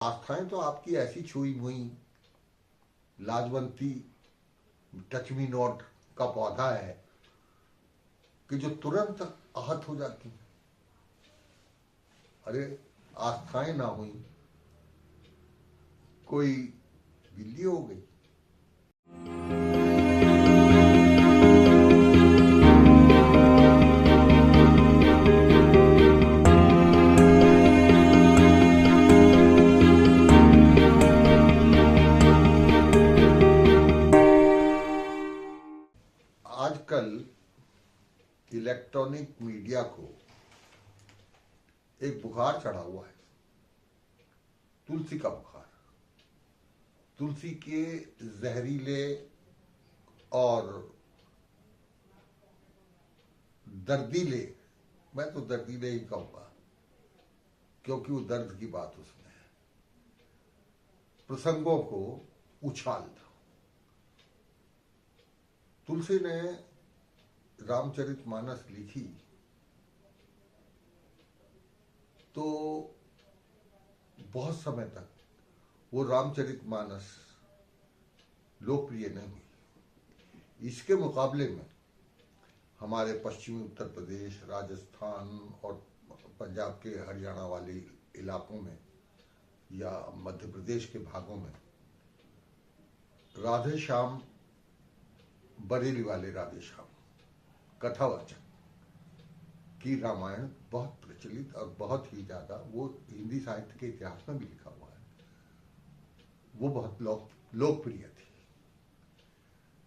आस्थाएं तो आपकी ऐसी छुई मुई लाजवंती टच मी नॉट का पौधा है कि जो तुरंत आहत हो जाती हैं। अरे आस्थाएं ना हुई, कोई बिल्ली हो गई। आजकल इलेक्ट्रॉनिक मीडिया को एक बुखार चढ़ा हुआ है, तुलसी का बुखार। तुलसी के जहरीले और दर्दीले, मैं तो दर्दीले ही कहूंगा क्योंकि वो दर्द की बात उसमें है, प्रसंगों को उछाल दो। तुलसी ने रामचरितमानस लिखी तो बहुत समय तक वो रामचरितमानस लोकप्रिय नहीं हुई। इसके मुकाबले में हमारे पश्चिमी उत्तर प्रदेश, राजस्थान और पंजाब के हरियाणा वाले इलाकों में या मध्य प्रदेश के भागों में राधे श्याम, बरेली वाले राधे श्याम कथावाचक की रामायण बहुत प्रचलित और बहुत ही ज्यादा, वो हिंदी साहित्य के इतिहास में भी लिखा हुआ है, वो बहुत लोकप्रिय थी।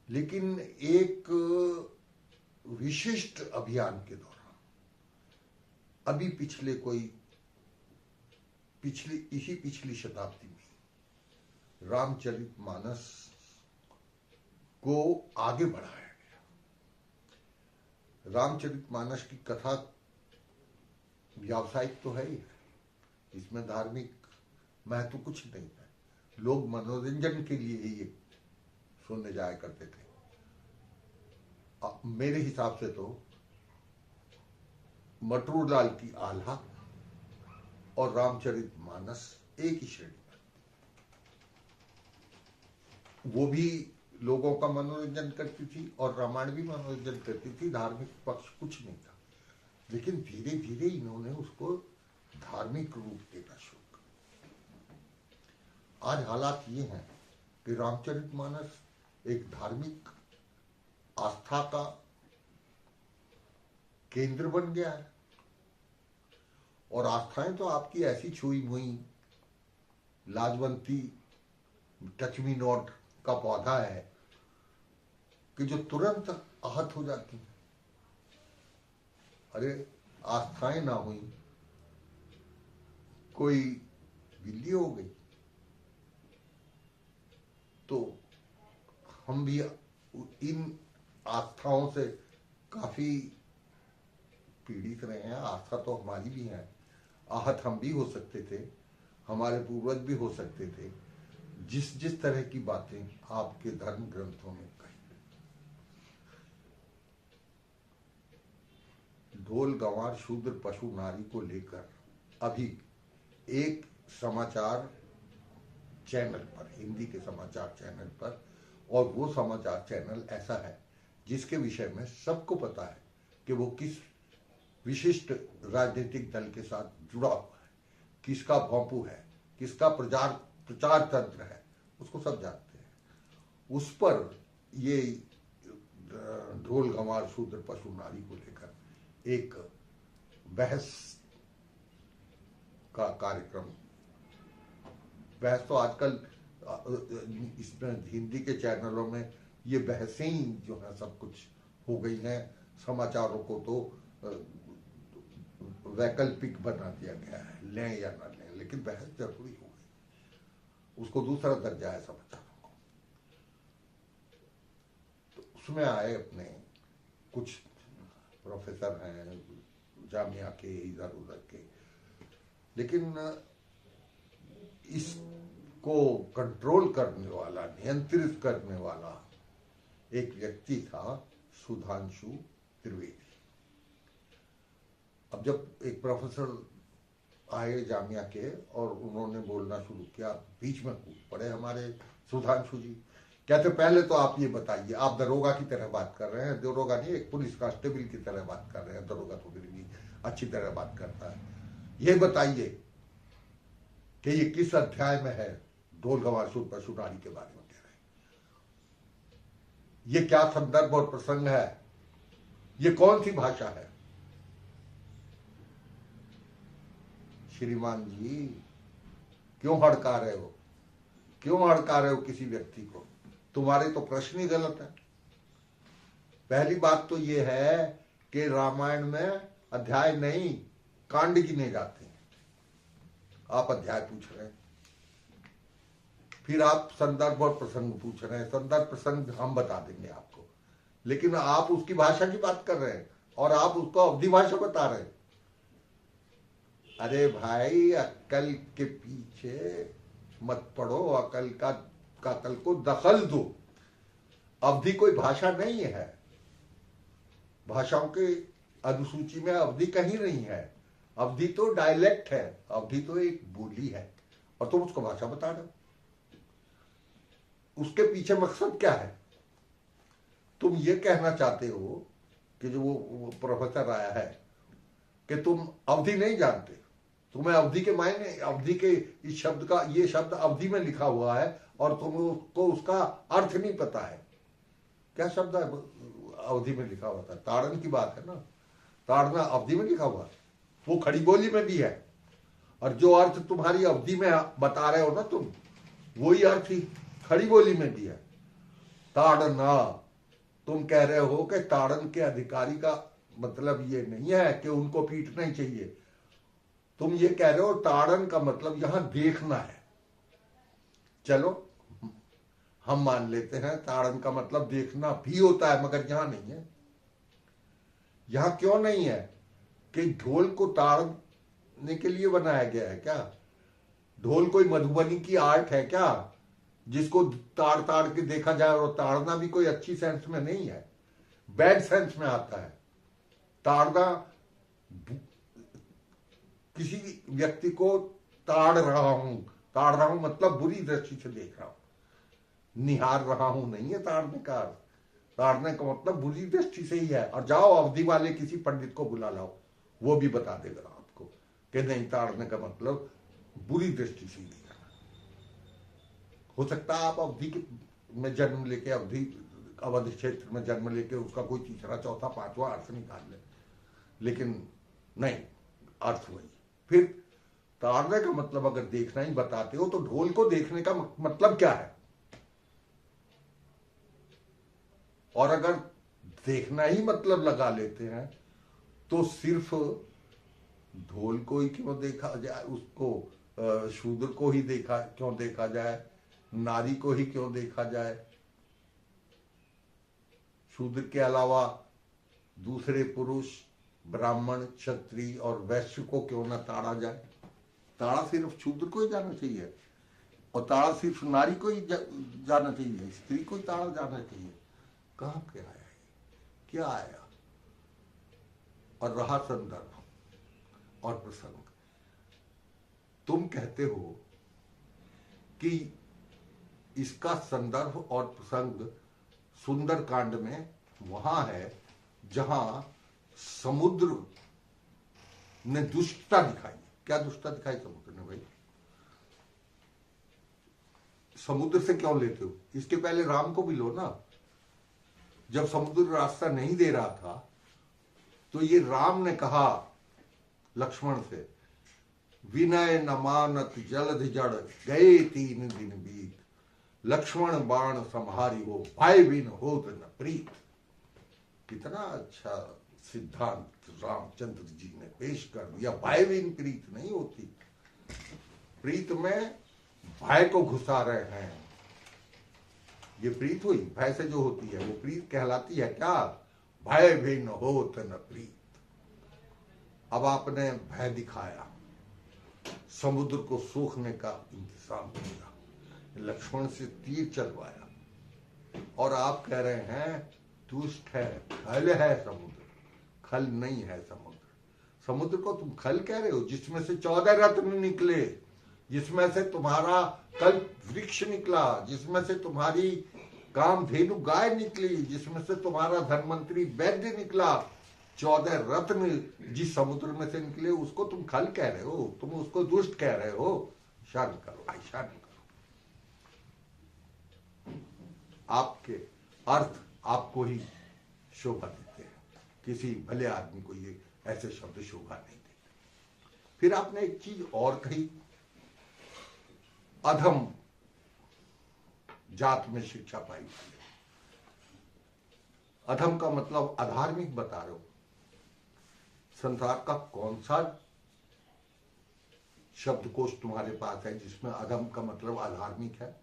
लेकिन एक विशिष्ट अभियान के दौरान अभी पिछली शताब्दी में रामचरितमानस को आगे बढ़ाया गया। रामचरितमानस की कथा व्यावसायिक तो है ही है, इसमें धार्मिक महत्व कुछ नहीं है। लोग मनोरंजन के लिए ही ये सुनने जाया करते थे। मेरे हिसाब से तो मटरूलाल की आल्हा और रामचरितमानस एक ही श्रेणी में, वो भी लोगों का मनोरंजन करती थी और रामायण भी मनोरंजन करती थी, धार्मिक पक्ष कुछ नहीं था। लेकिन धीरे धीरे इन्होंने उसको धार्मिक रूप देना शुरू कर। आज हालात ये हैं कि रामचरितमानस एक धार्मिक आस्था का केंद्र बन गया है और आस्थाएं तो आपकी ऐसी छुई मुई लाजवंती टच मी नॉट का पौधा है कि जो तुरंत आहत हो जाती हैं। अरे आस्थाएं ना हुई, कोई बिल्ली हो गई। तो हम भी इन आस्थाओं से काफी पीड़ित रहे हैं। आस्था तो हमारी भी है, आहत हम भी हो सकते थे, हमारे पूर्वज भी हो सकते थे, जिस तरह की बातें आपके धर्म ग्रंथों में कही। ढोल गंवार शूद्र पशु नारी को लेकर अभी एक समाचार चैनल पर, हिंदी के समाचार चैनल पर, और वो समाचार चैनल ऐसा है जिसके विषय में सबको पता है कि वो किस विशिष्ट राजनीतिक दल के साथ जुड़ा हुआ है, किसका भोंपू है, किसका प्रचार तंत्र है, उसको सब जानते हैं। उस पर ये ढोल गंवार शूद्र पशु नारी को लेकर एक बहस का कार्यक्रम। बहस तो आजकल इसमें हिंदी के चैनलों में ये बहसें ही जो है सब कुछ हो गई हैं। समाचारों को तो वैकल्पिक बना दिया गया है, लें या ना लें, लेकिन बहस जरूरी हो गई, उसको दूसरा दर्जा है समाचारों को। तो उसमें आए अपने कुछ प्रोफेसर हैं जामिया के, इधर उधर के, लेकिन इसको कंट्रोल करने वाला, नियंत्रित करने वाला एक व्यक्ति था, सुधांशु त्रिवेदी। अब जब एक प्रोफेसर आए जामिया के और उन्होंने बोलना शुरू किया, बीच में कूद पड़े हमारे सुधांशु जी। कहते पहले तो आप ये बताइए, आप दरोगा की तरह बात कर रहे हैं, दरोगा नहीं, एक पुलिस कांस्टेबल की तरह बात कर रहे हैं, दरोगा तो फिर भी अच्छी तरह बात करता है। ये बताइए कि ये किस अध्याय में है ढोल गवार सूद पशु नारी के बारे में कह रहे हैं? ये क्या संदर्भ और प्रसंग है? ये कौन सी भाषा है? श्रीमान जी, क्यों हड़का रहे हो? क्यों हड़का रहे हो किसी व्यक्ति को? तुम्हारे तो प्रश्न ही गलत है। पहली बात तो यह है कि रामायण में अध्याय नहीं, कांड गिने जाते हैं। आप अध्याय पूछ रहे हैं, फिर आप संदर्भ और प्रसंग पूछ रहे हैं। संदर्भ प्रसंग हम बता देंगे आपको, लेकिन आप उसकी भाषा की बात कर रहे हैं और आप उसको अवधि भाषा बता रहे हैं। अरे भाई, अक्ल के पीछे मत पड़ो, अकल का अकल को दखल दो। अवधि कोई भाषा नहीं है, भाषाओं के अनुसूची में अवधि कहीं नहीं है। अवधि तो डायलेक्ट है, अवधि तो एक बोली है, और तुम उसको भाषा बता रहे हो। उसके पीछे मकसद क्या है? तुम ये कहना चाहते हो कि जो वो प्रोफेसर आया है कि तुम अवधि नहीं जानते, तुम्हें अवधि के मायने, अवधि के इस शब्द का, ये शब्द अवधि में लिखा हुआ है और तुमको उसका अर्थ नहीं पता है। क्या शब्द है अवधि में लिखा हुआ था? ताड़न की बात है ना, ताड़ना अवधि में लिखा हुआ है, वो खड़ी बोली में भी है, और जो अर्थ तुम्हारी अवधि में बता रहे हो ना तुम, वही अर्थ ही खड़ी बोली में भी है। ताड़ना, तुम कह रहे हो कि ताड़न के अधिकारी का मतलब ये नहीं है कि उनको पीटना ही चाहिए। तुम ये कह रहे हो ताड़न का मतलब यहां देखना है। चलो हम मान लेते हैं ताड़न का मतलब देखना भी होता है, मगर यहां नहीं है। यहां क्यों नहीं है? कि ढोल को ताड़ने के लिए बनाया गया है क्या? ढोल कोई मधुबनी की आर्ट है क्या जिसको ताड़ ताड़ के देखा जाए? और ताड़ना भी कोई अच्छी सेंस में नहीं है, बैड सेंस में आता है। ताड़ना किसी व्यक्ति को ताड़ रहा हूं मतलब बुरी दृष्टि से देख रहा हूं, निहार रहा हूं नहीं है ताड़ने का। ताड़ने का मतलब बुरी दृष्टि से ही है। और जाओ अवधि वाले किसी पंडित को बुला लाओ, वो भी बता देगा आपको कि नहीं, ताड़ने का मतलब बुरी दृष्टि से ही देखना। हो सकता है आप अवधि में जन्म लेके, अवधि क्षेत्र में जन्म लेके उसका कोई तीसरा चौथा पांचवा अर्थ निकाल ले, लेकिन नहीं, अर्थ वही। फिर ताड़ने का मतलब अगर देखना ही बताते हो तो ढोल को देखने का मतलब क्या है? और अगर देखना ही मतलब लगा लेते हैं तो सिर्फ ढोल को ही क्यों देखा जाए? उसको शूद्र को ही क्यों देखा जाए? नारी को ही क्यों देखा जाए? शूद्र के अलावा दूसरे पुरुष, ब्राह्मण, क्षत्रिय और वैश्य को क्यों न ताड़ा जाए? ताड़ा सिर्फ शूद्र को ही जाना चाहिए, और ताड़ा सिर्फ नारी को ही जाना चाहिए, स्त्री को ही ताड़ा जाना चाहिए। कहां के आया है? क्या आया? और रहा संदर्भ और प्रसंग, तुम कहते हो कि इसका संदर्भ और प्रसंग सुंदर कांड में वहां है जहां समुद्र ने दुष्टता दिखाई। क्या दुष्टता दिखाई समुद्र ने? भाई समुद्र से क्यों लेते हो? इसके पहले राम को भी लो ना। जब समुद्र रास्ता नहीं दे रहा था तो ये राम ने कहा लक्ष्मण से, विनय न मानत जलधि जड़ गए 3 दिन बीत, लक्ष्मण बाण संहारी हो भाई बिन होत न प्रीत। कितना अच्छा सिद्धांत रामचंद्र जी ने पेश कर दिया। भाई बिन प्रीत नहीं होती, प्रीत में भय को घुसा रहे हैं। ये प्रीत हुई, भय से जो होती है वो प्रीत कहलाती है क्या? भय बिन होत न प्रीत। अब आपने भय दिखाया, समुद्र को सूखने का इंतजाम किया, लक्ष्मण से तीर चलवाया, और आप कह रहे हैं दुष्ट है, खल है समुद्र। खल नहीं है समुद्र, समुद्र को तुम खल कह रहे हो, जिसमें से 14 रत्न निकले, जिसमें से तुम्हारा कल्प वृक्ष निकला, जिसमें से तुम्हारी कामधेनु गाय निकली, जिसमें से तुम्हारा धनवंतरी वैद्य निकला, 14 रत्न जिस समुद्र में से निकले, उसको तुम खल कह रहे हो, तुम उसको दुष्ट कह रहे हो। शांत करो भाई, शांत करो। आपके अर्थ आपको ही शोभा देते हैं, किसी भले आदमी को ये ऐसे शब्द शोभा नहीं देते। फिर आपने एक चीज और कही, अधम जात में शिक्षा पाई। अधम का मतलब अधार्मिक बता रहे हो। संसार का कौन सा शब्दकोश तुम्हारे पास है जिसमें अधम का मतलब अधार्मिक है?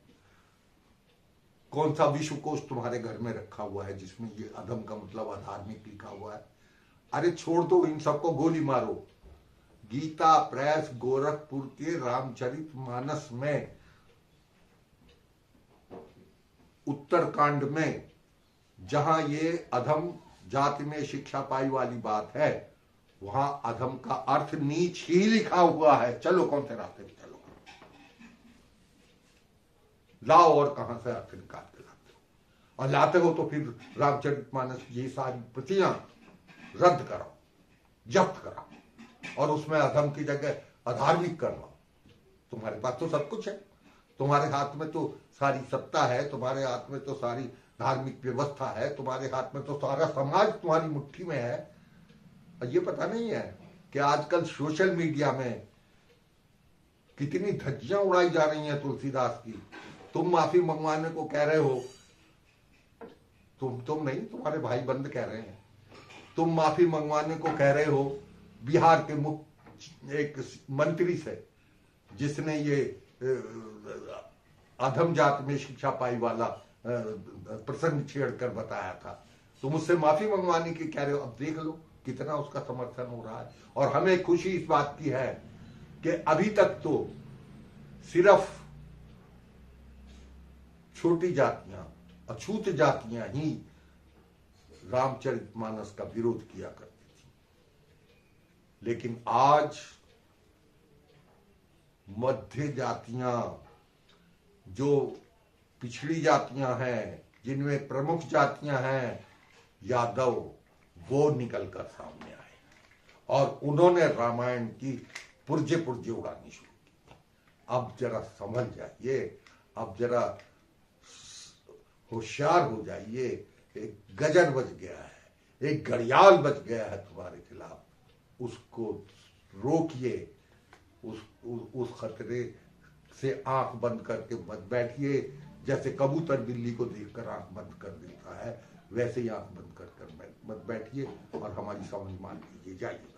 कौन सा विश्वकोश तुम्हारे घर में रखा हुआ है जिसमें ये अधम का मतलब अधार्मिक लिखा हुआ है? अरे छोड़ दो, इन सबको गोली मारो। गीता प्रेस गोरखपुर के रामचरितमानस में उत्तरकांड में जहां ये अधम जाति में शिक्षा पाई वाली बात है, वहां अधम का अर्थ नीच ही लिखा हुआ है। चलो कौन से रास्ते पे चलो, लाओ और कहां से अर्थ निकाल के लाते हो। और लाते हो तो फिर रामचरितमानस की ये सारी प्रतियां रद्द कराओ, जब्त कराओ और उसमें अधम की जगह अधार्मिक करवाओ। तुम्हारे पास तो सब कुछ है, तुम्हारे हाथ में तो सारी सत्ता है, तुम्हारे हाथ में तो सारी धार्मिक व्यवस्था है, तुम्हारे हाथ में तो सारा समाज तुम्हारी मुट्ठी में है। और ये पता नहीं है कि आजकल सोशल मीडिया में कितनी धज्जियां उड़ाई जा रही हैं तुलसीदास की। तुम माफी मंगवाने को कह रहे हो, तुम नहीं, तुम्हारे भाई बंद कह रहे हैं। तुम माफी मंगवाने को कह रहे हो बिहार के मुख्य एक मंत्री से, जिसने ये अधम जात में शिक्षा पाई वाला प्रसंग छेड़कर बताया था। तुम उससे माफी मंगवाने की कह रहे हो। अब देख लो कितना उसका समर्थन हो रहा है। और हमें खुशी इस बात की है कि अभी तक तो सिर्फ छोटी जातियां, अछूत जातियां ही रामचरितमानस का विरोध किया करती थी, लेकिन आज मध्य जातियां, जो पिछड़ी जातियां हैं, जिनमें प्रमुख जातियां हैं यादव, वो निकलकर सामने आए और उन्होंने रामायण की पुर्जे पुर्जे उड़ानी शुरू की। अब जरा समझ जाइए, अब जरा होशियार हो जाइए। एक गजर बज गया है, एक घड़ियाल बज गया है तुम्हारे खिलाफ, उसको रोकिए। उस खतरे से आंख बंद करके मत बैठिए। जैसे कबूतर बिल्ली को देखकर आंख बंद कर देता है, वैसे ही आंख बंद कर मत बैठिए और हमारी समझ मान लीजिए। जाइए।